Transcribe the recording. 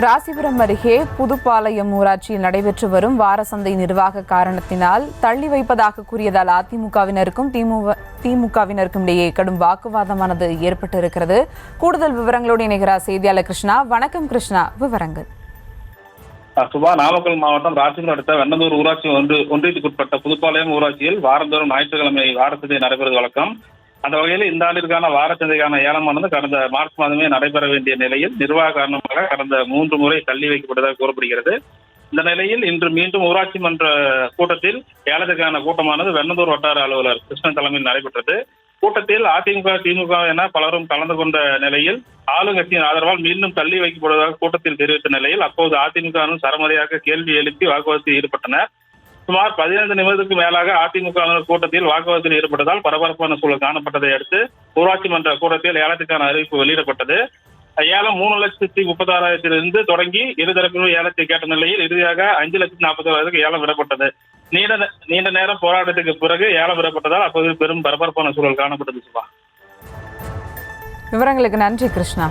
ராசிபுரம் அருகே புதுப்பாளையம் ஊராட்சியில் நடைபெற்று வரும் வாரசந்தை நிர்வாக காரணத்தினால் தள்ளி வைப்பதாக கூறியதால் அதிமுகவினருக்கும் திமுகவினருக்கும் இடையே கடும் வாக்குவாதமானது ஏற்பட்டிருக்கிறது. கூடுதல் விவரங்களோடு இணைகிறார் செய்தியாளர் கிருஷ்ணா. வணக்கம் கிருஷ்ணா, விவரங்கள். சுபா, நாமக்கல் மாவட்டம் ராசிபுரம் அடுத்த வெண்ணந்தூர் ஊராட்சி ஒன்றியத்துக்குட்பட்ட புதுப்பாளையம் ஊராட்சியில் வாரந்தோறும் ஞாயிற்றுக்கிழமை வாரசந்தை நடைபெறுவது வழக்கம். அந்த வகையில் இந்த ஆண்டிற்கான வாரச்சந்தைக்கான ஏலமானது கடந்த மார்ச் மாதமே நடைபெற வேண்டிய நிலையில் நிர்வாக காரணமாக கடந்த 3 முறை தள்ளி வைக்கப்பட்டதாக கூறப்படுகிறது. இந்த நிலையில் இன்று மீண்டும் ஊராட்சி மன்ற கூட்டத்தில் ஏலத்திற்கான கூட்டமானது வெண்ணந்தூர் வட்டார அலுவலர் கிருஷ்ணன் தலைமையில் நடைபெற்றது. கூட்டத்தில் அதிமுக, திமுக என பலரும் கலந்து கொண்ட நிலையில் ஆளுங்கட்சியின் ஆதரவால் மீண்டும் தள்ளி வைக்கப்படுவதாக கூட்டத்தில் தெரிவித்த நிலையில் அப்போது அதிமுக சரமரியாக கேள்வி எழுப்பி வாக்குவாதத்தில் ஈடுபட்டனர். சுமார் 15 நிமிடத்துக்கு மேலாக அதிமுக கூட்டத்தில் வாக்குவாதத்தில் ஈடுபட்டதால் பரபரப்பான சூழல் காணப்பட்டதை அடுத்து ஊராட்சி மன்ற கூட்டத்தில் ஏலத்திற்கான அறிவிப்பு வெளியிடப்பட்டது. ஏலம் 3,36,000 தொடங்கி இருதரப்பிலும் ஏலத்தை கேட்ட நிலையில் இறுதியாக 5,41,000 ஏலம் விடப்பட்டது. நீண்ட நேரம் போராட்டத்துக்கு பிறகு ஏலம் விடப்பட்டதால் அப்போது பெரும் பரபரப்பான சூழல் காணப்பட்டது. சுபா, விவரங்களுக்கு நன்றி கிருஷ்ணா.